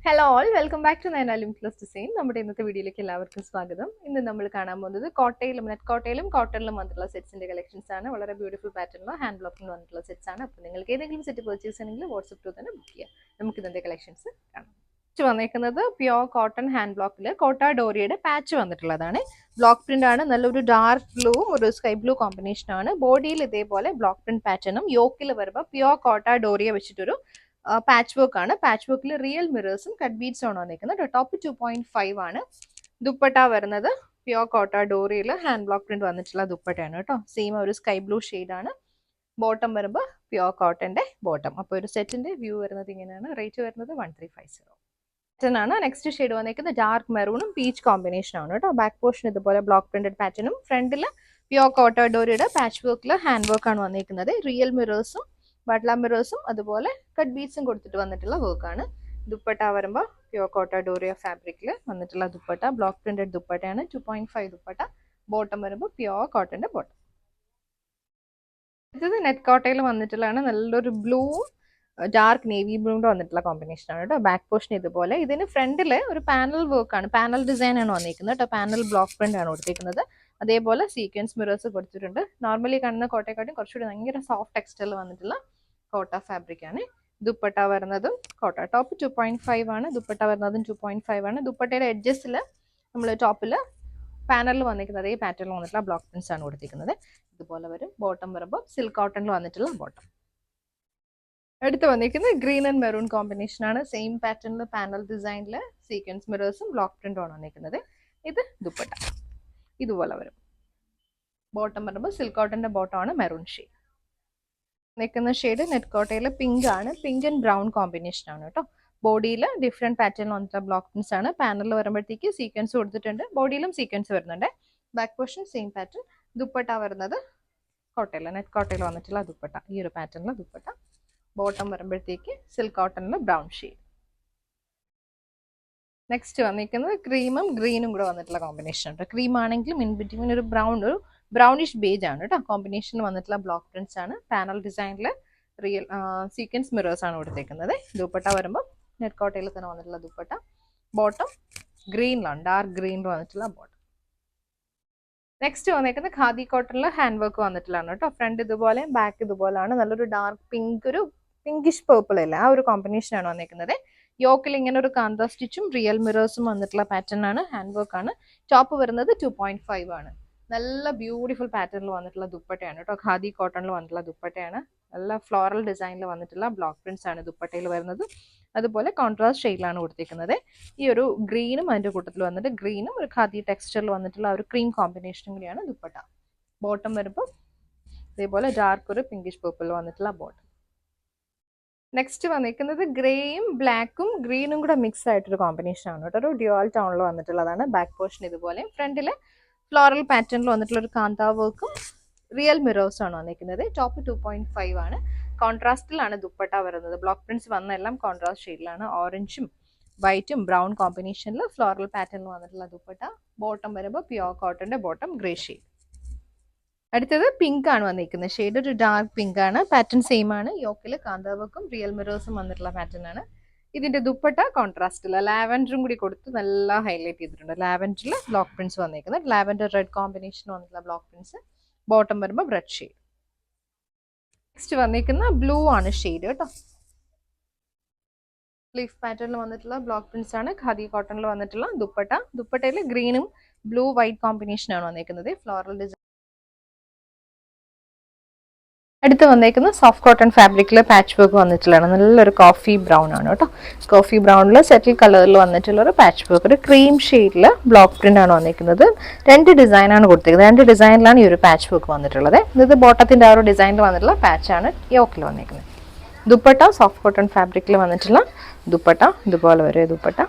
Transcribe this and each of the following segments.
Hello all welcome back to Nayana limitless design. നമ്മുടെ ഇന്നത്തെ വീഡിയോയിലേക്ക് എല്ലാവർക്കും സ്വാഗതം. ഇന്ന് നമ്മൾ കാണാൻ പോകുന്നത് നെറ്റ് കോട്ടയിലും വന്നിട്ടുള്ള സെറ്റ്സിന്റെ കളക്ഷൻസ് ആണ്. വളരെ ബ്യൂട്ടിഫുൾ പാറ്റേണിലോ ഹാൻഡ് ബ്ലോക്കിൽ വന്നിട്ടുള്ള സെറ്റ്സ് ആണ്. അപ്പോൾ നിങ്ങൾക്ക് ഏതെങ്കിലും സെറ്റ് പർച്ചേസ് ചെയ്യണമെങ്കിൽ വാട്സ്ആപ്പ് ത്രൂ തന്നെ ബുക്ക് ചെയ്യാം. നമുക്ക് ഇതിന്റെ കളക്ഷൻസ് കാണാം. വന്നേക്കുന്നത് പ്യോർ കോട്ടൺ ഹാൻഡ് ബ്ലോക്കിൽ കോട്ട ഡോറിയുടെ പാച്ച് വന്നിട്ടുള്ളതാണ്. ബ്ലോക്ക് പ്രിന്റ് ആണ്. നല്ലൊരു ഡാർക്ക് ബ്ലൂ ഒരു സ്കൈ ബ്ലൂ കോമ്പിനേഷൻ ആണ്. ബോഡിയിൽ ഇതേപോലെ ബ്ലോക്ക് പ്രിന്റ് പാറ്റേണും യോക്കിൽ വരുമ്പോൾ പ്യോർ കോട്ട ഡോറിയ വെച്ചിട്ടൊരു പാച്ച് വർക്ക് ആണ്. പാച്ച് വർക്കിൽ റിയൽ മിറേഴ്സും കട്ട് ബീഡ്സ് ആണ് വന്നിരിക്കുന്നത്. ടോപ്പ് 2.5 ആണ്. ദുപ്പട്ട വരുന്നത് പ്യോർ കോട്ട ഡോറിയിൽ ഹാൻഡ് ബ്ലോക്ക് പ്രിന്റ് വന്നിട്ടുള്ള ദുപ്പട്ടയാണ് കേട്ടോ. സെയിം ഒരു സ്കൈ ബ്ലൂ ആണ്. ബോട്ടം വരുമ്പോൾ പ്യോർ കോട്ടന്റെ ബോട്ടം. അപ്പോൾ ഒരു സെറ്റിന്റെ വ്യൂ വരുന്നത് ഇങ്ങനെയാണ്. റേറ്റ് വരുന്നത് 1350 ആണ്. നെക്സ്റ്റ് ഷെയ്ഡ് വന്നിരിക്കുന്നത് ഡാർക്ക് മെറൂണും പീച്ച് കോമ്പിനേഷൻ ആണ് കേട്ടോ. ബാക്ക് പോർഷൻ ഇതുപോലെ ബ്ലോക്ക് പ്രിന്റഡ് പാറ്റേണും ഫ്രണ്ടിൽ പ്യോർ കോട്ട ഡോറിയുടെ പാച്ച് വർക്കിൽ ഹാൻഡ് വർക്ക് ആണ് വന്നിരിക്കുന്നത്. റിയൽ മിറേഴ്സും ബട്ട്ല മിറേഴ്സും അതുപോലെ കട്ട് ബീഡ്സും കൊടുത്തിട്ട് വന്നിട്ടുള്ള വർക്കാണ്. ദുപ്പട്ട വരുമ്പോൾ പ്യോർ കോട്ട ഡോറിയ ഫാബ്രിക്കിൽ വന്നിട്ടുള്ള ദുപ്പട്ട ബ്ലോക്ക് പ്രിന്റഡ് ദുപ്പട്ടയാണ്. 2.5 ദുപ്പട്ട. ബോട്ടം വരുമ്പോൾ പ്യോർ കോട്ടന്റെ ബോട്ടം. ഇത് നെറ്റ് കോട്ടയിൽ വന്നിട്ടുള്ളതാണ്. നല്ലൊരു ബ്ലൂ ഡാർക്ക് നേവി ബ്ലൂടെ വന്നിട്ടുള്ള കോമ്പിനേഷൻ ആണ് കേട്ടോ. ബാക്ക് പോർഷൻ ഇതുപോലെ. ഇതിന് ഫ്രണ്ടിൽ ഒരു പാനൽ വർക്കാണ്, പാനൽ ഡിസൈൻ ആണ് വന്നിരിക്കുന്നത് കേട്ടോ. പാനൽ ബ്ലോക്ക് പ്രിന്റ് ആണ് കൊടുത്തിരിക്കുന്നത്. അതേപോലെ സീക്വൻസ് മിറേഴ്സ് കൊടുത്തിട്ടുണ്ട്. നോർമലി കാണുന്ന കോട്ടയെക്കാട്ടും കുറച്ചുകൂടി ഭയങ്കര സോഫ്റ്റ് ടെക്സ്റ്റൈൽ വന്നിട്ടുള്ള കോട്ട ഫാബ്രിക് ആണ്. ദുപ്പട്ട വരുന്നതും കോട്ട. ടോപ്പ് 2.5 ആണ്. ദുപ്പട്ട വരുന്നതും 2.5 ആണ്. ദുപ്പട്ടയുടെ എഡ്ജസിൽ നമ്മൾ ടോപ്പിൽ പാനലിൽ വന്നിരിക്കുന്നത് അതേ പാറ്റേണിൽ വന്നിട്ടുള്ള ബ്ലോക്ക് പ്രിന്റ്സ് ആണ് കൊടുത്തിരിക്കുന്നത്. ഇതുപോലെ വരും. ബോട്ടം വരുമ്പോൾ സിൽക്ക് കോട്ടണിൽ വന്നിട്ടുള്ള ബോട്ടം. അടുത്ത് വന്നിരിക്കുന്നത് ഗ്രീൻ ആൻഡ് മെറൂൺ കോമ്പിനേഷൻ ആണ്. സെയിം പാറ്റേണിൽ പാനൽ ഡിസൈനിൽ സീക്വൻസ് മിറേഴ്സും ബ്ലോക്ക് പ്രിന്റും ആണ് വന്നിരിക്കുന്നത്. ഇത് ദുപ്പട്ട ഇതുപോലെ വരും. ബോട്ടം വരുമ്പോൾ സിൽക്ക് കോട്ടന്റെ ബോട്ടം ആണ്. Maroon shade. നിൽക്കുന്ന ഷെയ്ഡ് നെറ്റ് കോട്ടയിൽ പിങ്ക് ആണ്. പിങ്ക് ആൻഡ് ബ്രൗൺ കോമ്പിനേഷൻ ആണ് കേട്ടോ. ബോഡിയിൽ ഡിഫറെന്റ് പാറ്റേൺ വന്നിട്ടുള്ള ബ്ലോക്ക് പ്രിന്റ്സ് ആണ്. പാനലിൽ വരുമ്പോഴത്തേക്ക് സീക്വൻസ് കൊടുത്തിട്ടുണ്ട്. ബോഡിയിലും സീക്വൻസ് വരുന്നുണ്ട്. Back portion same pattern. Dupatta വരുന്നത് കോട്ടയിൽ നെറ്റ് കോട്ടയിൽ വന്നിട്ടുള്ള ദുപ്പട്ട. ഈ ഒരു പാറ്റേണിലെ ദുപ്പട്ട. ബോട്ടം വരുമ്പോഴത്തേക്ക് സിൽക്ക് കോട്ടണിൽ ബ്രൗൺ ഷെയ്ഡ്. നെക്സ്റ്റ് വന്നിരിക്കുന്നത് ക്രീമും ഗ്രീനും കൂടെ വന്നിട്ടുള്ള കോമ്പിനേഷൻ ഉണ്ട്. ക്രീം ആണെങ്കിലും ഇൻ ബിറ്റ്വീൻ ഒരു ബ്രൗണിഷ് ബേജ് ആണ് കേട്ടോ. കോമ്പിനേഷനിൽ വന്നിട്ടുള്ള ബ്ലോക്ക് പ്രിന്റ്സ് ആണ്. പാനൽ ഡിസൈനിൽ റിയൽ സീക്വൻസ് മിറേഴ്സ് ആണ് കൊടുത്തേക്കുന്നത്. ദുപ്പട്ട വരുമ്പോൾ നെറ്റ് കോട്ടയിൽ തന്നെ വന്നിട്ടുള്ള ദുപ്പട്ട. ബോട്ടം ഗ്രീനിലാണ്, ഡാർക്ക് ഗ്രീനിൽ വന്നിട്ടുള്ള ബോട്ടം. നെക്സ്റ്റ് വന്നേക്കുന്നത് ഖാദി കോട്ടണിൽ ഹാൻഡ് വർക്ക് വന്നിട്ടുള്ളതാണ് കേട്ടോ. ഫ്രണ്ട് ഇതുപോലെ ബാക്ക് ഇതുപോലെയാണ്. നല്ലൊരു ഡാർക്ക് പിങ്ക്, ഒരു പിങ്കിഷ് പേർപ്പിൾ അല്ല, ആ ഒരു കോമ്പിനേഷൻ ആണ് വന്നിരിക്കുന്നത്. യോക്കിൽ ഇങ്ങനെ ഒരു കാന്ത സ്റ്റിച്ചും റിയൽ മിറേഴ്സും വന്നിട്ടുള്ള പാറ്റേൺ ആണ്. ഹാൻഡ് വർക്ക് ആണ്. ടോപ്പ് വരുന്നത് 2.5 ആണ്. നല്ല ബ്യൂട്ടിഫുൾ പാറ്റേണിൽ വന്നിട്ടുള്ള ദുപ്പട്ടയാണ് കേട്ടോ. ഖാദി കോട്ടണിൽ വന്നിട്ടുള്ള ദുപ്പട്ടയാണ്. നല്ല ഫ്ലോറൽ ഡിസൈനിൽ വന്നിട്ടുള്ള ബ്ലോക്ക് പ്രിന്റ്സ് ആണ് ദുപ്പട്ടയിൽ വരുന്നത്. അതുപോലെ കോൺട്രാസ്റ്റ് ഷെയ്ഡിലാണ് കൊടുത്തിരിക്കുന്നത്. ഈ ഒരു ഗ്രീനും അതിന്റെ കൂട്ടത്തിൽ വന്നിട്ട് ഗ്രീനും ഒരു ഖാദി ടെക്സ്ചറിൽ വന്നിട്ടുള്ള ഒരു ക്രീം കോമ്പിനേഷനും കൂടിയാണ് ദുപ്പട്ട. ബോട്ടം വരുമ്പോൾ ഇതേപോലെ ഡാർക്ക് ഒരു പിങ്കിഷ് പേർപ്പിൾ വന്നിട്ടുള്ള ബോട്ടം. നെക്സ്റ്റ് വന്നിരിക്കുന്നത് ഗ്രേയും ബ്ലാക്കും ഗ്രീനും കൂടെ മിക്സ് ആയിട്ടൊരു കോമ്പിനേഷൻ ആണ് കേട്ടോ. ഒരു ഡ്യുവൽ ടൗണിൽ വന്നിട്ടുള്ളതാണ്. ബാക്ക് പോർഷൻ ഇതുപോലെ. ഫ്രണ്ടിൽ ഫ്ലോറൽ പാറ്റേണിൽ വന്നിട്ടുള്ള ഒരു കാന്ത വർക്കും റിയൽ മിറേഴ്സ് ആണ് വന്നിരിക്കുന്നത്. ടോപ്പ് 2.5 ആണ്. കോൺട്രാസ്റ്റിലാണ് ദുപ്പട്ട വരുന്നത്. ബ്ലോക്ക് പ്രിന്റ്സ് വന്ന എല്ലാം കോൺട്രാസ്റ്റ് ഷെയ്ഡിലാണ്. ഓറഞ്ചും വൈറ്റും ബ്രൗൺ കോമ്പിനേഷനിൽ ഫ്ലോറൽ പാറ്റേണിൽ വന്നിട്ടുള്ള ദുപ്പട്ട. ബോട്ടം വരുമ്പോൾ പ്യോർ കോട്ടന്റെ ബോട്ടം ഗ്രേ ഷെയ്ഡ്. അടുത്തത് പിങ്ക് ആണ് വന്നിരിക്കുന്നത്. ഷെയ്ഡ് ഒരു ഡാർക്ക് പിങ്ക് ആണ്. പാറ്റേൺ സെയിം ആണ്. യോക്കിൽ കാന്താവർക്കും റിയൽ മിറേഴ്സും വന്നിട്ടുള്ള പാറ്റേൺ ആണ്. ഇതിന്റെ ദുപ്പട്ട കോൺട്രാസ്റ്റില്ല, ലാവൻഡറും കൂടി കൊടുത്ത് നല്ല ഹൈലൈറ്റ് ചെയ്തിട്ടുണ്ട്. ലാവൻഡറിൽ ബ്ലോക്ക് പ്രിന്റ്സ് വന്നിരിക്കുന്നത്. ലാവൻഡർ റെഡ് കോമ്പിനേഷൻ വന്നിട്ടുള്ള ബ്ലോക്ക് പ്രിന്റ്സ്. ബോട്ടം വരുമ്പോൾ റെഡ് ഷെയ്ഡ്. നെക്സ്റ്റ് വന്നിരിക്കുന്ന ബ്ലൂ ആണ് ഷെയ്ഡ് കേട്ടോ. ലീഫ് പാറ്റേണിൽ വന്നിട്ടുള്ള ബ്ലോക്ക് പ്രിന്റ്സ് ആണ്. ഖാദി കോട്ടണിൽ വന്നിട്ടുള്ള ദുപ്പട്ട. ദുപ്പട്ടയിൽ ഗ്രീനും ബ്ലൂ വൈറ്റ് കോമ്പിനേഷൻ ആണ് വന്നിരിക്കുന്നത്. Floral design. അടുത്ത് വന്നേക്കുന്ന സോഫ്റ്റ് കോട്ടൺ ഫാബ്രിക്കിൽ പാച്ച് വർക്ക് വന്നിട്ടുള്ളതാണ്. നല്ലൊരു കോഫി ബ്രൗൺ ആണ് കേട്ടോ. കോഫി ബ്രൗണിൽ സെറ്റിൽ കളറിൽ വന്നിട്ടുള്ള ഒരു പാച്ച് വർക്ക്. ഒരു ക്രീം ഷെയ്ഡിൽ ബ്ലോക്ക് പ്രിന്റ് ആണ് വന്നിരിക്കുന്നത്. 2 ഡിസൈനാണ് കൊടുത്തിരിക്കുന്നത്. 2 ഡിസൈനിലാണ് ഈ ഒരു പാച്ച് വർക്ക് വന്നിട്ടുള്ളത്. ഇത് ബോട്ടത്തിന്റെ ആ ഒരു ഡിസൈനിൽ വന്നിട്ടുള്ള പാച്ചാണ് യോക്കിൽ വന്നിരിക്കുന്നത്. ദുപ്പട്ട സോഫ്റ്റ് കോട്ടൺ ഫാബ്രിക്കിൽ വന്നിട്ടുള്ള ദുപ്പട്ട. ഇതുപോലെ വരെ ദുപ്പട്ട.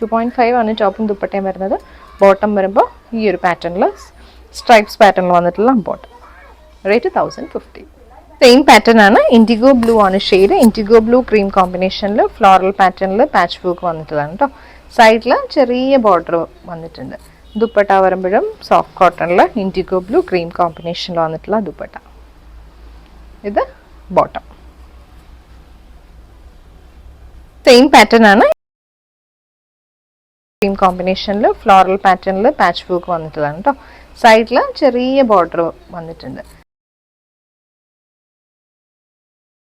2.5 ആണ് ടോപ്പും ദുപ്പട്ടയും വരുന്നത്. ബോട്ടം വരുമ്പോൾ ഈ ഒരു പാറ്റേണിൽ സ്ട്രൈപ്സ് പാറ്റേണിൽ വന്നിട്ടുള്ള ബോട്ടം. റേറ്റ് 1050. സെയിം പാറ്റേൺ ആണ്. ഇൻഡിഗോ ബ്ലൂ ആണ് ഷെയ്ഡ്. ഇൻഡിഗോ ബ്ലൂ ക്രീം കോമ്പിനേഷനിൽ ഫ്ലോറൽ പാറ്റേണിൽ പാച്ച് വർക്ക് വന്നിട്ടുള്ളതാണ് കേട്ടോ. സൈഡിൽ ചെറിയ ബോർഡർ വന്നിട്ടുണ്ട്. ദുപ്പട്ട വരുമ്പോഴും സോഫ്റ്റ് കോട്ടണിൽ ഇൻഡിഗോ ബ്ലൂ ക്രീം കോമ്പിനേഷനിൽ വന്നിട്ടുള്ള ദുപ്പട്ട. ഇത് ബോട്ടം. സെയിം പാറ്റേൺ ആണ്. ക്രീം കോമ്പിനേഷനിൽ ഫ്ലോറൽ പാറ്റേണിൽ പാച്ച് വർക്ക് വന്നിട്ടുള്ളതാണ് കേട്ടോ. സൈഡിൽ ചെറിയ ബോർഡർ വന്നിട്ടുണ്ട്.